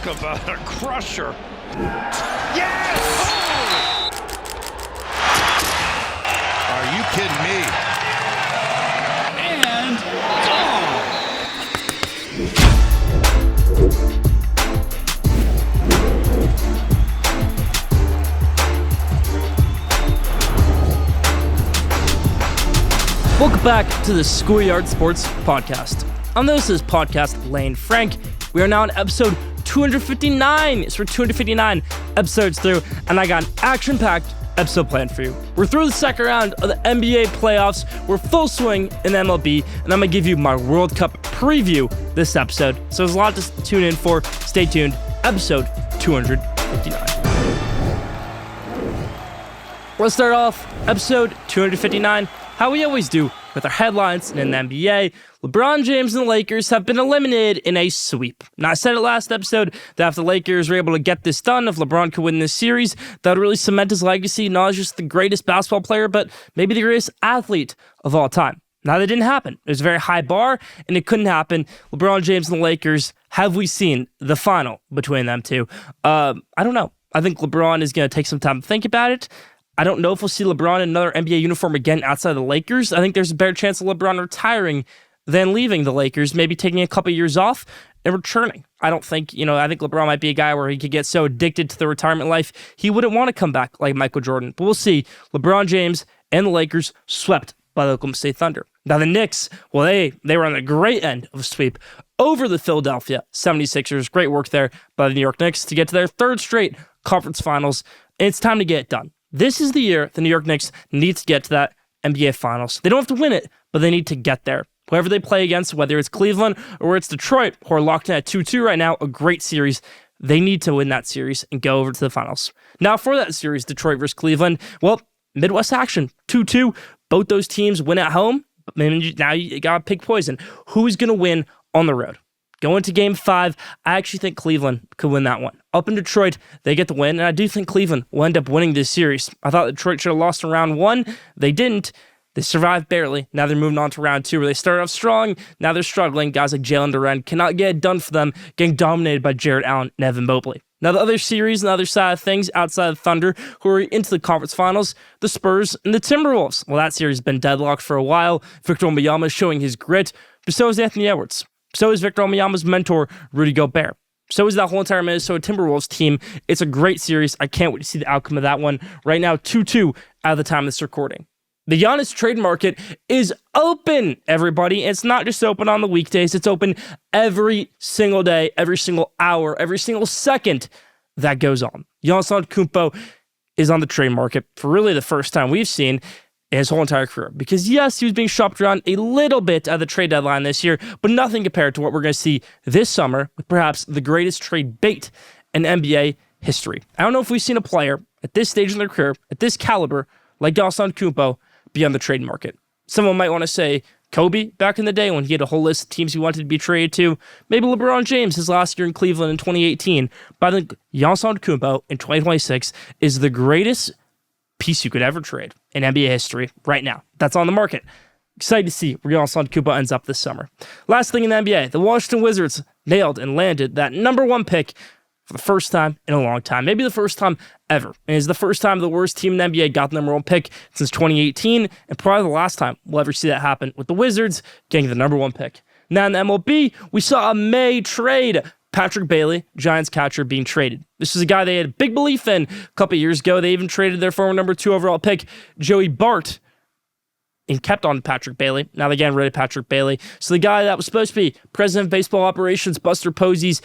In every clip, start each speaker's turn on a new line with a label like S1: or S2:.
S1: Talk about a crusher. Yes! Oh!
S2: Are you kidding me?
S1: And gone!
S3: Welcome back to the Schoolyard Sports podcast. On this is podcast Lane Frank. We are now on episode 259. So we're 259 episodes through, and I got an action-packed episode planned for you. We're through the second round of the NBA playoffs. We're full swing in MLB, and I'm going to give you my World Cup preview this episode. So there's a lot to tune in for. Stay tuned. Episode 259. Let's start off episode 259, how we always do, with our headlines in the NBA. LeBron James and the Lakers have been eliminated in a sweep. Now, I said it last episode that if the Lakers were able to get this done, if LeBron could win this series, that would really cement his legacy, not as just the greatest basketball player, but maybe the greatest athlete of all time. Now, that didn't happen. It was a very high bar, and it couldn't happen. LeBron James and the Lakers, have we seen the final between them two? I don't know. I think LeBron is going to take some time to think about it. I don't know if we'll see LeBron in another NBA uniform again outside of the Lakers. I think there's a better chance of LeBron retiring than leaving the Lakers, maybe taking a couple years off and returning. I think LeBron might be a guy where he could get so addicted to the retirement life, he wouldn't want to come back like Michael Jordan. But we'll see. LeBron James and the Lakers swept by the Oklahoma State Thunder. Now the Knicks, well, they were on the great end of a sweep over the Philadelphia 76ers. Great work there by the New York Knicks to get to their third straight conference finals. And it's time to get it done. This is the year the New York Knicks need to get to that NBA Finals. They don't have to win it, but they need to get there. Whoever they play against, whether it's Cleveland or it's Detroit, who are locked in at 2-2 right now, a great series, they need to win that series and go over to the finals. Now, for that series, Detroit versus Cleveland, well, Midwest action, 2-2. Both those teams win at home, but now you got to pick poison. Who's going to win on the road? Going to Game 5, I actually think Cleveland could win that one. Up in Detroit, they get the win, and I do think Cleveland will end up winning this series. I thought Detroit should have lost in round 1. They didn't. They survived barely. Now they're moving on to round 2, where they started off strong. Now they're struggling. Guys like Jalen Duren cannot get it done for them, getting dominated by Jared Allen and Evan Mobley. Now the other series and the other side of things outside of Thunder, who are into the conference finals, the Spurs and the Timberwolves. Well, that series has been deadlocked for a while. Victor Wembanyama showing his grit, but so is Anthony Edwards. So is Victor Wembanyama's mentor, Rudy Gobert. So is that whole entire Minnesota Timberwolves team. It's a great series. I can't wait to see the outcome of that one. Right now, 2-2 out of the time of this recording. The Giannis trade market is open, everybody. It's not just open on the weekdays. It's open every single day, every single hour, every single second that goes on. Giannis Antetokounmpo is on the trade market for really the first time we've seen in his whole entire career. Because yes, he was being shopped around a little bit at the trade deadline this year, but nothing compared to what we're going to see this summer with perhaps the greatest trade bait in NBA history. I don't know if we've seen a player at this stage in their career, at this caliber, like Giannis Antetokounmpo, be on the trade market. Someone might want to say Kobe back in the day when he had a whole list of teams he wanted to be traded to. Maybe LeBron James his last year in Cleveland in 2018. But I think Giannis Antetokounmpo in 2026 is the greatest piece you could ever trade in NBA history right now. That's on the market. Excited to see where Giannis Antetokounmpo ends up this summer. Last thing in the NBA, the Washington Wizards nailed and landed that number 1 pick for the first time in a long time. Maybe the first time ever. And it's the first time the worst team in the NBA got the number 1 pick since 2018, and probably the last time we'll ever see that happen with the Wizards getting the number 1 pick. Now in the MLB, we saw a May trade. Patrick Bailey, Giants catcher, being traded. This is a guy they had a big belief in a couple years ago. They even traded their former number 2 overall pick, Joey Bart, and kept on Patrick Bailey. Now they getting rid of Patrick Bailey. So the guy that was supposed to be president of baseball operations, Buster Posey's,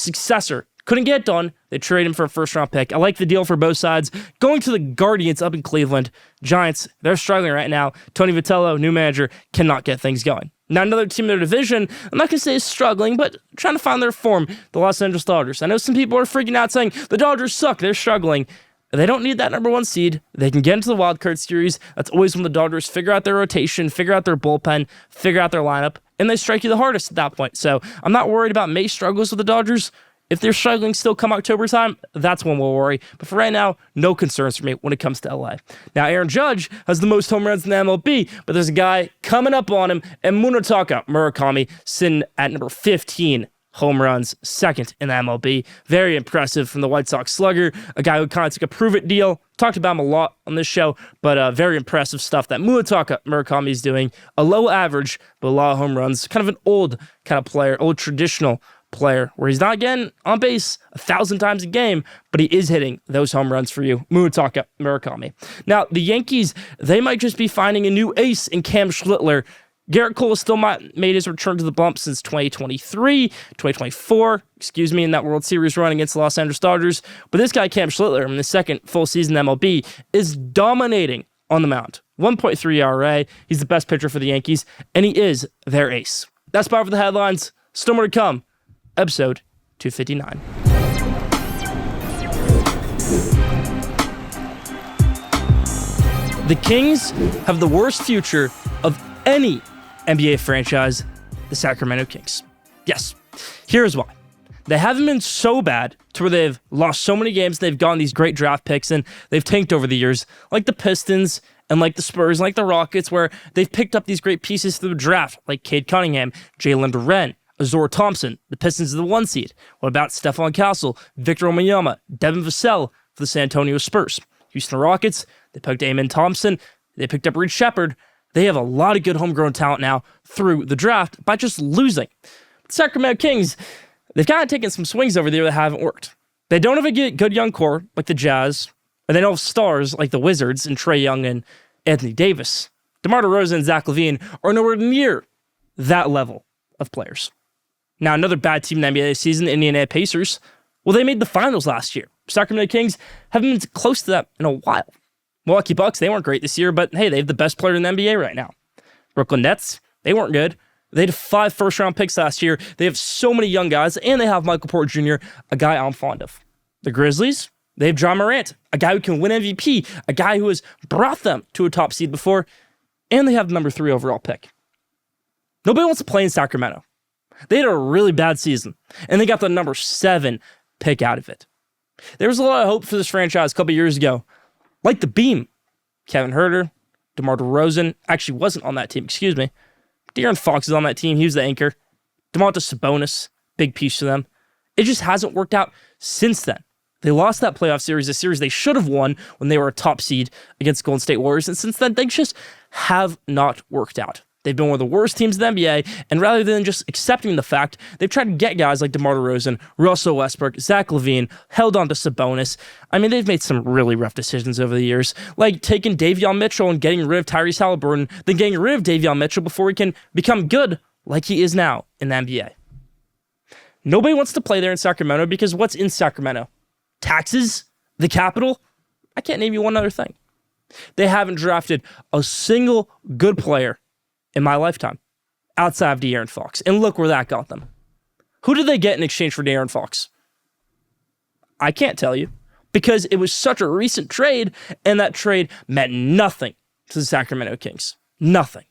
S3: successor, couldn't get it done. They traded him for a first-round pick. I like the deal for both sides. Going to the Guardians up in Cleveland. Giants, they're struggling right now. Tony Vitello, new manager, cannot get things going. Now another team in their division, I'm not going to say is struggling, but trying to find their form, the Los Angeles Dodgers. I know some people are freaking out saying, the Dodgers suck, they're struggling. They don't need that number 1 seed. They can get into the wild card series. That's always when the Dodgers figure out their rotation, figure out their bullpen, figure out their lineup, and they strike you the hardest at that point. So I'm not worried about May struggles with the Dodgers. If they're struggling still come October time, that's when we'll worry. But for right now, no concerns for me when it comes to LA. Now, Aaron Judge has the most home runs in the MLB, but there's a guy coming up on him, and Munetaka Murakami sitting at number 15 home runs, second in the MLB. Very impressive from the White Sox slugger, a guy who kind of took a prove-it deal. Talked about him a lot on this show, but very impressive stuff that Munetaka Murakami is doing. A low average, but a lot of home runs. Kind of an old kind of player, old traditional player, where he's not getting on base 1,000 times a game, but he is hitting those home runs for you, Munetaka Murakami. Now, the Yankees, they might just be finding a new ace in Cam Schlittler. Garrett Cole still made his return to the bump since 2024, in that World Series run against the Los Angeles Dodgers. But this guy, Cam Schlittler, in the second full season MLB, is dominating on the mound. 1.3 ERA. He's the best pitcher for the Yankees, and he is their ace. That's part for the headlines. Still more to come. Episode 259. The Kings have the worst future of any NBA franchise, the Sacramento Kings. Yes, here's why. They haven't been so bad to where they've lost so many games, they've gotten these great draft picks, and they've tanked over the years, like the Pistons and like the Spurs, like the Rockets, where they've picked up these great pieces through the draft, like Cade Cunningham, Jalen Duren, Azor Thompson. The Pistons are the 1 seed. What about Stephon Castle, Victor Wembanyama, Devin Vassell for the San Antonio Spurs? Houston Rockets, they picked Amen Thompson, they picked up Reed Shepard. They have a lot of good homegrown talent now through the draft by just losing. The Sacramento Kings, they've kind of taken some swings over there that haven't worked. They don't have a good young core like the Jazz, and they don't have stars like the Wizards and Trae Young and Anthony Davis. DeMar DeRozan and Zach LaVine are nowhere near that level of players. Now, another bad team in the NBA this season, the Indiana Pacers, well, they made the finals last year. Sacramento Kings haven't been close to that in a while. Milwaukee Bucks, they weren't great this year, but hey, they have the best player in the NBA right now. Brooklyn Nets, they weren't good. They had 5 first-round picks last year. They have so many young guys, and they have Michael Porter Jr., a guy I'm fond of. The Grizzlies, they have John Morant, a guy who can win MVP, a guy who has brought them to a top seed before, and they have the number 3 overall pick. Nobody wants to play in Sacramento. They had a really bad season, and they got the number 7 pick out of it. There was a lot of hope for this franchise a couple years ago. Like the Beam, Kevin Huerter, DeMar DeRozan actually wasn't on that team, De'Aaron Fox is on that team. He was the anchor. Domantas Sabonis, big piece for them. It just hasn't worked out since then. They lost that playoff series, a series they should have won when they were a top seed against Golden State Warriors, and since then, they just have not worked out. They've been one of the worst teams in the NBA, and rather than just accepting the fact, they've tried to get guys like DeMar DeRozan, Russell Westbrook, Zach LaVine, held on to Sabonis. I mean, they've made some really rough decisions over the years, like taking Davion Mitchell and getting rid of Tyrese Halliburton, then getting rid of Davion Mitchell before he can become good like he is now in the NBA. Nobody wants to play there in Sacramento because what's in Sacramento? Taxes? The capital? I can't name you one other thing. They haven't drafted a single good player in my lifetime, outside of De'Aaron Fox. And look where that got them. Who did they get in exchange for De'Aaron Fox? I can't tell you, because it was such a recent trade, and that trade meant nothing to the Sacramento Kings. Nothing.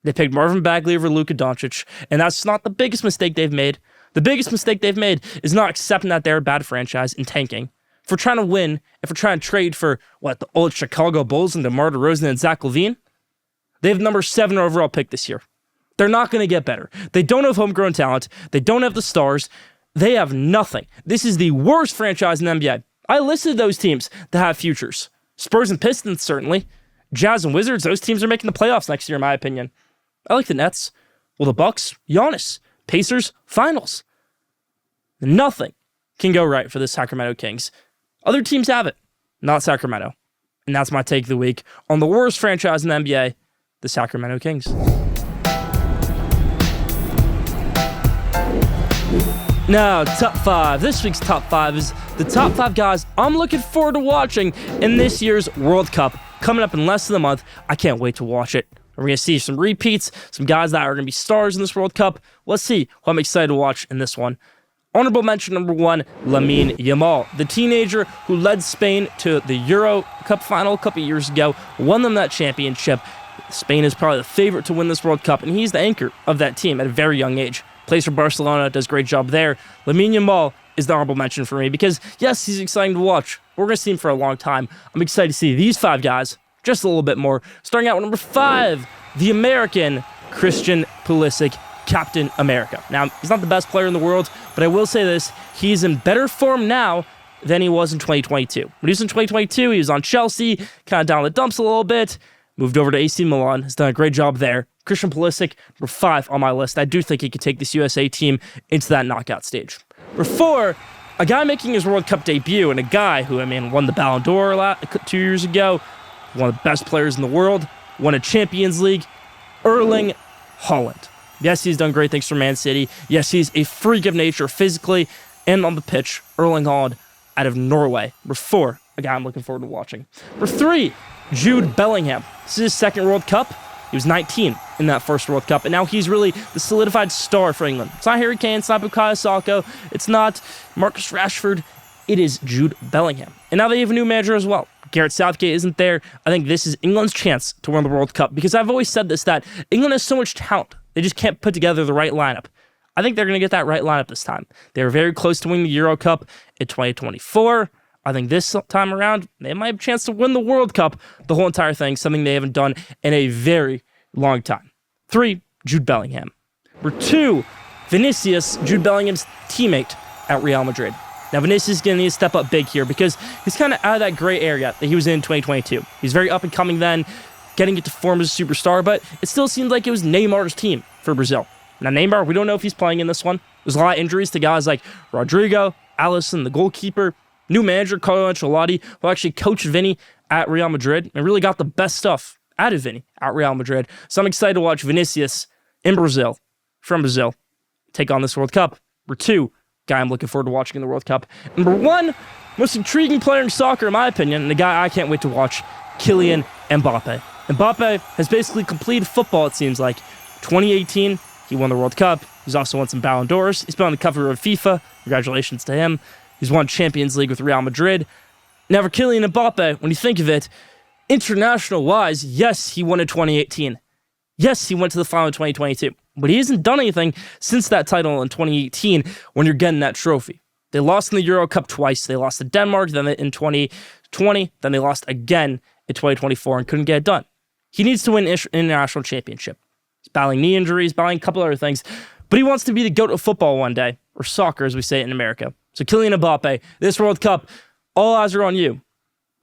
S3: They picked Marvin Bagley over Luka Doncic, and that's not the biggest mistake they've made. The biggest mistake they've made is not accepting that they're a bad franchise and tanking. For trying to win, if we're trying to trade for, the old Chicago Bulls and DeMar DeRozan and Zach LaVine, they have number 7 overall pick this year. They're not going to get better. They don't have homegrown talent. They don't have the stars. They have nothing. This is the worst franchise in the NBA. I listed those teams that have futures. Spurs and Pistons, certainly. Jazz and Wizards, those teams are making the playoffs next year, in my opinion. I like the Nets. Well, the Bucks, Giannis. Pacers, finals. Nothing can go right for the Sacramento Kings. Other teams have it, not Sacramento. And that's my take of the week on the worst franchise in the NBA, the Sacramento Kings. Now, top 5. This week's top 5 is the top 5 guys I'm looking forward to watching in this year's World Cup. Coming up in less than a month. I can't wait to watch it. We're going to see some repeats, some guys that are going to be stars in this World Cup. Let's see who I'm excited to watch in this one. Honorable mention number 1, Lamine Yamal, the teenager who led Spain to the Euro Cup final a couple years ago, won them that championship. Spain is probably the favorite to win this World Cup, and he's the anchor of that team at a very young age. Plays for Barcelona, does a great job there. Lamine Yamal is the honorable mention for me because, yes, he's exciting to watch. We're going to see him for a long time. I'm excited to see these 5 guys just a little bit more. Starting out with number 5, the American Christian Pulisic. Captain America. Now, he's not the best player in the world, but I will say this, he's in better form now than he was in 2022. When he was in 2022, he was on Chelsea, kind of down the dumps a little bit, moved over to AC Milan, has done a great job there. Christian Pulisic, number 5 on my list. I do think he could take this USA team into that knockout stage. Number 4, a guy making his World Cup debut, and a guy who, won the Ballon d'Or 2 years ago, one of the best players in the world, won a Champions League, Erling Haaland. Yes, he's done great things for Man City. Yes, he's a freak of nature physically and on the pitch. Erling Haaland out of Norway. Number 4, a guy I'm looking forward to watching. Number 3, Jude Bellingham. This is his second World Cup. He was 19 in that first World Cup, and now he's really the solidified star for England. It's not Harry Kane, it's not Bukayo Saka, it's not Marcus Rashford, it is Jude Bellingham. And now they have a new manager as well. Gareth Southgate isn't there. I think this is England's chance to win the World Cup, because I've always said this, that England has so much talent. They just can't put together the right lineup. I think they're going to get that right lineup this time. They were very close to winning the Euro Cup in 2024. I think this time around, they might have a chance to win the World Cup, the whole entire thing, something they haven't done in a very long time. 3, Jude Bellingham. Number 2, Vinicius, Jude Bellingham's teammate at Real Madrid. Now, Vinicius is going to need to step up big here because he's kind of out of that gray area that he was in 2022. He's very up and coming then, getting it to form as a superstar, but it still seemed like it was Neymar's team for Brazil. Now, Neymar, we don't know if he's playing in this one. There's a lot of injuries to guys like Rodrigo, Alisson, the goalkeeper, new manager Carlo Ancelotti, who actually coached Vinny at Real Madrid and really got the best stuff out of Vinny at Real Madrid. So I'm excited to watch Vinicius in Brazil, from Brazil, take on this World Cup. Number 2, guy I'm looking forward to watching in the World Cup. Number 1, most intriguing player in soccer, in my opinion, and the guy I can't wait to watch, Kylian Mbappe. Mbappe has basically completed football, it seems like. 2018, he won the World Cup. He's also won some Ballon d'Ors. He's been on the cover of FIFA. Congratulations to him. He's won Champions League with Real Madrid. Now for Kylian Mbappe, when you think of it, international-wise, yes, he won in 2018. Yes, he went to the final in 2022. But he hasn't done anything since that title in 2018 when you're getting that trophy. They lost in the Euro Cup twice. They lost to Denmark, then in 2020, then they lost again in 2024 and couldn't get it done. He needs to win an international championship. He's battling knee injuries, battling a couple other things, but he wants to be the GOAT of football one day, or soccer as we say it in America. So Kylian Mbappe, this World Cup, all eyes are on you.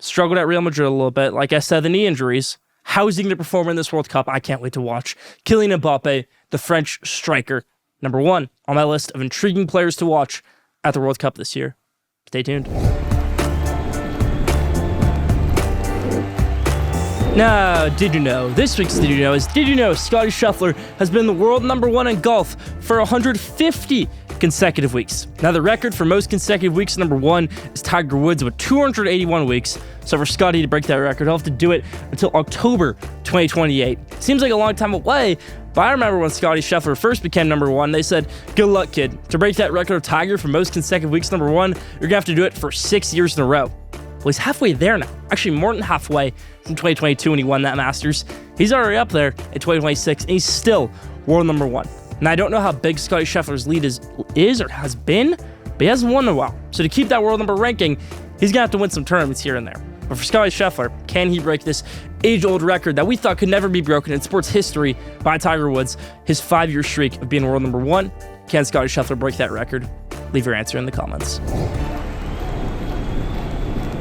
S3: Struggled at Real Madrid a little bit. Like I said, the knee injuries. How is he going to perform in this World Cup? I can't wait to watch. Kylian Mbappe, the French striker, number 1 on my list of intriguing players to watch at the World Cup this year. Stay tuned. Now, did you know? This week's Did You Know is, did you know Scottie Scheffler has been the world number 1 in golf for 150 consecutive weeks. Now, the record for most consecutive weeks number 1 is Tiger Woods with 281 weeks. So for Scottie to break that record, he'll have to do it until October 2028. Seems like a long time away, but I remember when Scottie Scheffler first became number 1, they said, good luck, kid. To break that record of Tiger for most consecutive weeks number 1, you're going to have to do it for 6 years in a row. Well, he's halfway there now. Actually, more than halfway from 2022 when he won that Masters. He's already up there in 2026, and he's still world number 1. Now, I don't know how big Scottie Scheffler's lead is or has been, but he hasn't won in a while. So to keep that world number ranking, he's going to have to win some tournaments here and there. But for Scottie Scheffler, can he break this age-old record that we thought could never be broken in sports history by Tiger Woods, his 5-year streak of being world number 1? Can Scottie Scheffler break that record? Leave your answer in the comments.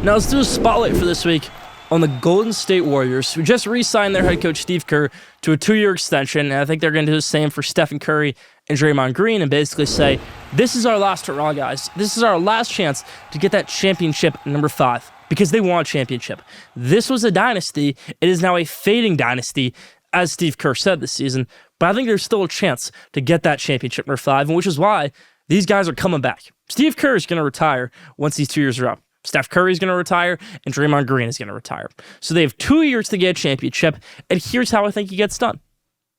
S3: Now let's do a spotlight for this week on the Golden State Warriors, who just re-signed their head coach Steve Kerr to a 2-year extension, and I think they're going to do the same for Stephen Curry and Draymond Green and basically say, this is our last hurrah, guys. This is our last chance to get that championship number 5, because they want a championship. This was a dynasty. It is now a fading dynasty, as Steve Kerr said this season, but I think there's still a chance to get that championship number 5, and which is why these guys are coming back. Steve Kerr is going to retire once these 2 years are up. Steph Curry is going to retire, and Draymond Green is going to retire. So they have 2 years to get a championship, and here's how I think he gets done.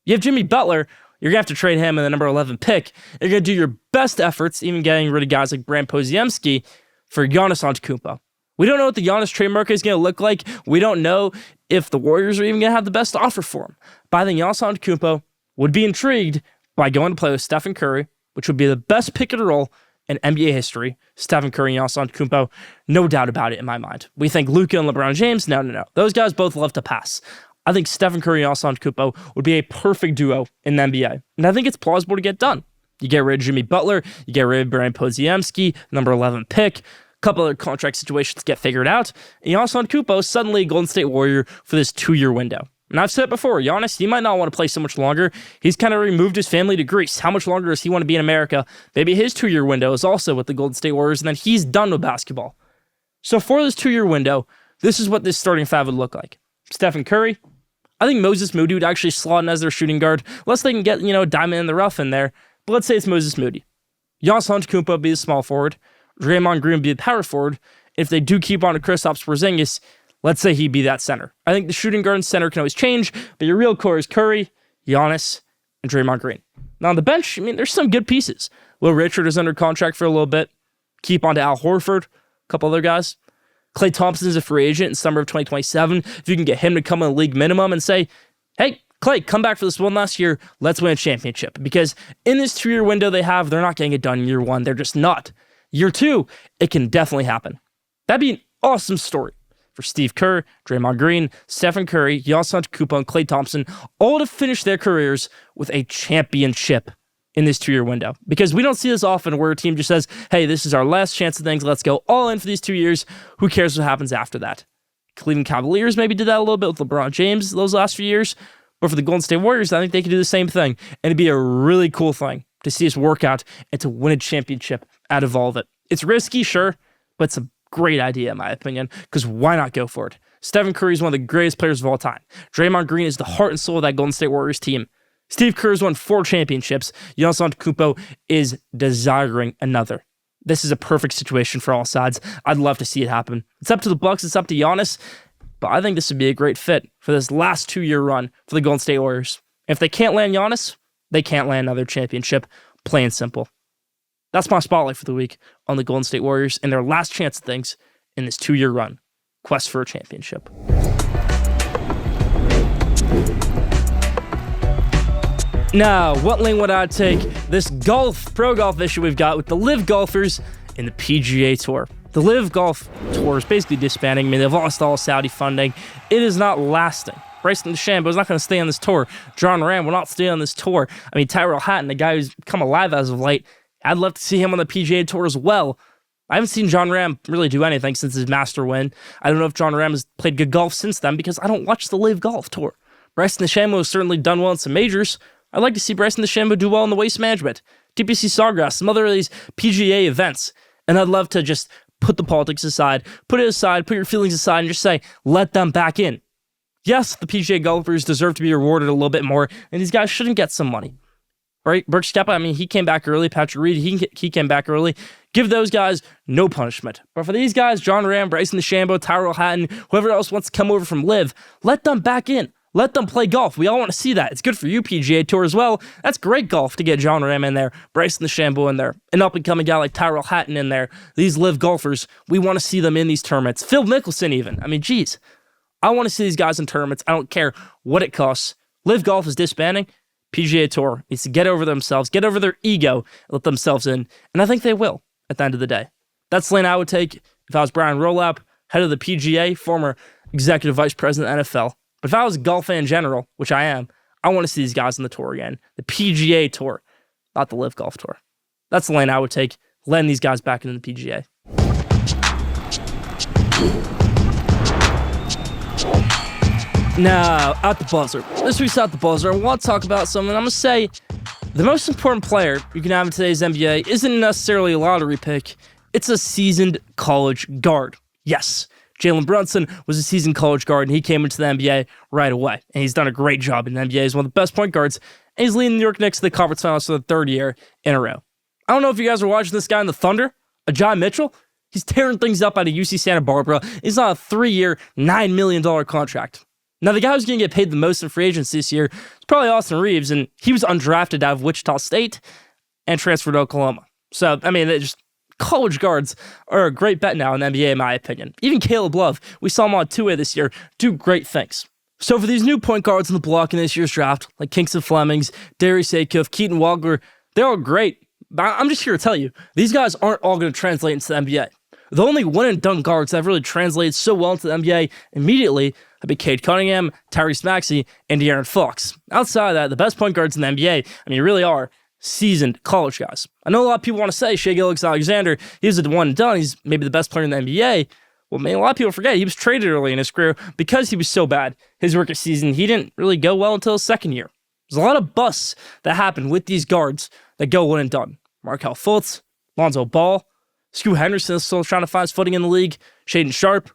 S3: You have Jimmy Butler. You're going to have to trade him in the number 11 pick. You're going to do your best efforts, even getting rid of guys like Brand Podziemski, for Giannis Antetokounmpo. We don't know what the Giannis trade market is going to look like. We don't know if the Warriors are even going to have the best offer for him. But I think Giannis Antetokounmpo would be intrigued by going to play with Stephen Curry, which would be the best pick and roll in NBA history. Stephen Curry and Giannis Antetokounmpo, no doubt about it in my mind. We think Luka and LeBron James? No. Those guys both love to pass. I think Stephen Curry and Antetokounmpo would be a perfect duo in the NBA. And I think it's plausible to get done. You get rid of Jimmy Butler, you get rid of Brian Podziemski, number 11 pick, a couple other contract situations get figured out, and Giannis Antetokounmpo suddenly a Golden State Warrior for this 2-year window. And I've said it before, Giannis, he might not want to play so much longer. He's kind of removed his family to Greece. How much longer does he want to be in America? Maybe his 2-year window is also with the Golden State Warriors, and then he's done with basketball. So for this 2-year window, this is what this starting five would look like. Stephen Curry. I think Moses Moody would actually slot in as their shooting guard, unless they can get, diamond in the rough in there. But let's say it's Moses Moody. Giannis Antetokounmpo would be the small forward. Draymond Green would be the power forward. If they do keep on to Kristaps Porzingis, let's say he'd be that center. I think the shooting guard and center can always change, but your real core is Curry, Giannis, and Draymond Green. Now on the bench, there's some good pieces. Will Richard is under contract for a little bit. Keep on to Al Horford, a couple other guys. Klay Thompson is a free agent in summer of 2027. If you can get him to come on the league minimum and say, hey, Klay, come back for this one last year. Let's win a championship. Because in this 2-year window they have, they're not getting it done in year 1. They're just not. Year 2, it can definitely happen. That'd be an awesome story for Steve Kerr, Draymond Green, Stephen Curry, Giannis Antetokounmpo, and Klay Thompson, all to finish their careers with a championship in this 2-year window. Because we don't see this often where a team just says, hey, this is our last chance of things. Let's go all in for these 2 years. Who cares what happens after that? Cleveland Cavaliers maybe did that a little bit with LeBron James those last few years. But for the Golden State Warriors, I think they could do the same thing. And it'd be a really cool thing to see us work out and to win a championship out of all of it. It's risky, sure, but it's a great idea in my opinion, because why not go for it? Stephen Curry is one of the greatest players of all time. Draymond Green is the heart and soul of that Golden State Warriors team. Steve Kerr has won 4 championships. Giannis Antetokounmpo is desiring another. This is a perfect situation for all sides. I'd love to see it happen. It's up to the Bucks, it's up to Giannis, but I think this would be a great fit for this last 2-year run for the Golden State Warriors. If they can't land Giannis, they can't land another championship. Plain and simple. That's my spotlight for the week on the Golden State Warriors and their last chance at things in this 2-year run. Quest for a championship. Now, what lane would I take this pro golf issue we've got with the LEAV golfers in the PGA Tour? The LEAV Golf Tour is basically disbanding. They've lost all Saudi funding. It is not lasting. Bryson DeChambeau is not going to stay on this tour. John Ram will not stay on this tour. Tyrell Hatton, the guy who's come alive as of late, I'd love to see him on the PGA Tour as well. I haven't seen John Ram really do anything since his master win. I don't know if John Ram has played good golf since then because I don't watch the LEAV Golf Tour. Bryson DeChambeau has certainly done well in some majors. I'd like to see Bryson DeChambeau do well in the Waste Management, TPC Sawgrass, some other of these PGA events. And I'd love to just put the politics aside, put your feelings aside, and just say, let them back in. Yes, the PGA golfers deserve to be rewarded a little bit more, and these guys shouldn't get some money. Right? Brooks Koepka, he came back early. Patrick Reed, he came back early. Give those guys no punishment. But for these guys, John Ram, Bryson DeChambeau, Tyrell Hatton, whoever else wants to come over from LEAV, let them back in. Let them play golf. We all want to see that. It's good for you, PGA Tour, as well. That's great golf to get John Ram in there, Bryson DeChambeau in there, an up-and-coming guy like Tyrell Hatton in there. These LEAV golfers, we want to see them in these tournaments. Phil Mickelson even. Geez. I want to see these guys in tournaments. I don't care what it costs. LEAV Golf is disbanding. PGA Tour needs to get over themselves, get over their ego, and let themselves in. And I think they will at the end of the day. That's the lane I would take if I was Brian Rolap, head of the PGA, former executive vice president of the NFL. But if I was a golf fan in general, which I am, I want to see these guys on the tour again. The PGA Tour, not the LEAV Golf Tour. That's the lane I would take, letting these guys back into the PGA. Now, at the buzzer. This week's at the buzzer, I want to talk about something. I'm going to say the most important player you can have in today's NBA isn't necessarily a lottery pick. It's a seasoned college guard. Yes, Jalen Brunson was a seasoned college guard, and he came into the NBA right away. And he's done a great job in the NBA. He's one of the best point guards, and he's leading the New York Knicks to the conference finals for the 3rd year in a row. I don't know if you guys are watching this guy in the Thunder, Ajay Mitchell. He's tearing things up out of UC Santa Barbara. He's on a 3-year, $9 million contract. Now, the guy who's going to get paid the most in free agency this year is probably Austin Reeves, and he was undrafted out of Wichita State and transferred to Oklahoma. So, just college guards are a great bet now in the NBA, in my opinion. Even Caleb Love, we saw him on 2A this year, do great things. So for these new point guards in the block in this year's draft, like Kingston Flemings, Darius Acuff, Keaton Wagler, they're all great. But I'm just here to tell you, these guys aren't all going to translate into the NBA. The only one-and-done guards that have really translated so well into the NBA immediately That'd be Cade Cunningham, Tyrese Maxey, and De'Aaron Fox. Outside of that, the best point guards in the NBA, really are seasoned college guys. I know a lot of people want to say Shai Gilgeous-Alexander, he's a one and done, he's maybe the best player in the NBA. Well, a lot of people forget he was traded early in his career because he was so bad. His rookie season, he didn't really go well until his second year. There's a lot of busts that happen with these guards that go one and done. Markelle Fultz, Lonzo Ball, Scoot Henderson is still trying to find his footing in the league, Shaedon Sharpe.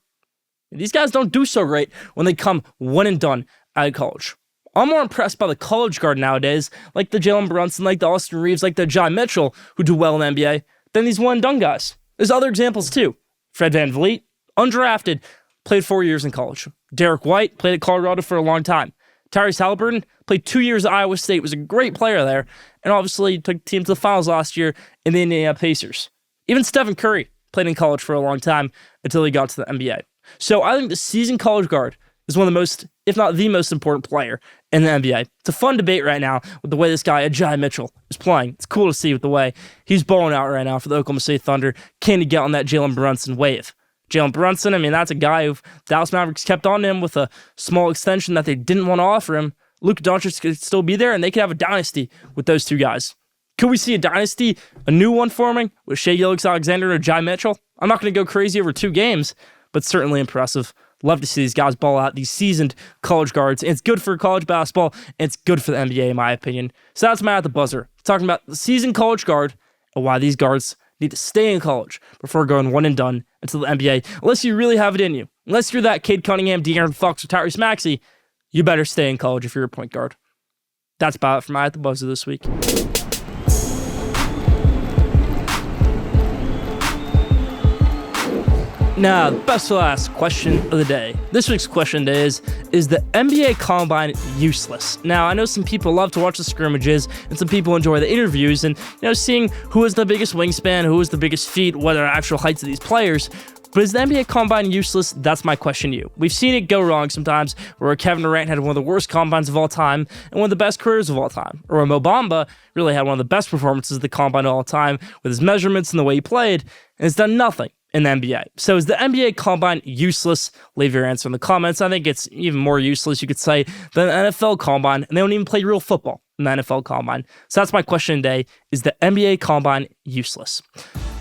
S3: These guys don't do so great when they come one and done out of college. I'm more impressed by the college guard nowadays, like the Jalen Brunson, like the Austin Reeves, like the Jai Mitchell, who do well in the NBA, than these one and done guys. There's other examples too. Fred VanVleet, undrafted, played 4 years in college. Derek White played at Colorado for a long time. Tyrese Halliburton played 2 years at Iowa State, was a great player there, and obviously took the team to the finals last year in the Indiana Pacers. Even Stephen Curry played in college for a long time until he got to the NBA. So I think the seasoned college guard is one of the most, if not the most important player in the NBA. It's a fun debate right now with the way this guy, Jai Mitchell, is playing. It's cool to see with the way he's balling out right now for the Oklahoma City Thunder. Can he get on that Jalen Brunson wave? Jalen Brunson, that's a guy who Dallas Mavericks kept on him with a small extension that they didn't want to offer him. Luka Doncic could still be there, and they could have a dynasty with those two guys. Could we see a dynasty, a new one forming, with Shai Gilgeous-Alexander or Jai Mitchell? I'm not going to go crazy over 2 games, but certainly impressive. Love to see these guys ball out, these seasoned college guards. And it's good for college basketball, and it's good for the NBA, in my opinion. So that's my At the Buzzer, talking about the seasoned college guard and why these guards need to stay in college before going one and done until the NBA. Unless you really have it in you. Unless you're that Cade Cunningham, De'Aaron Fox, or Tyrese Maxey, you better stay in college if you're a point guard. That's about it for my At the Buzzer this week. Now, the best for last question of the day. This week's question is the NBA Combine useless? Now, I know some people love to watch the scrimmages, and some people enjoy the interviews, and seeing who is the biggest wingspan, who is the biggest feet, what are actual heights of these players. But is the NBA Combine useless? That's my question to you. We've seen it go wrong sometimes, where Kevin Durant had one of the worst combines of all time, and one of the best careers of all time. Or Mo Bamba really had one of the best performances of the Combine of all time, with his measurements and the way he played, and has done nothing in the NBA. So is the NBA Combine useless? Leave your answer in the comments. I think it's even more useless, you could say, than the NFL Combine, and they don't even play real football in the NFL Combine. So that's my question today. Is the NBA Combine useless?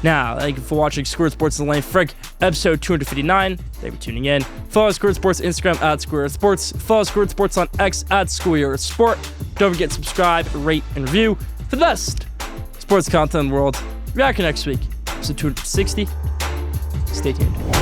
S3: Now, thank you for watching Schoolyard Sports in the Lane Frick, episode 259. Thank you for tuning in. Follow Schoolyard Sports Instagram at Schoolyard Sports. Follow Schoolyard Sports on X at Schoolyard Sport. Don't forget to subscribe, rate, and review for the best sports content in the world. Be back next week, episode 260. Stay tuned.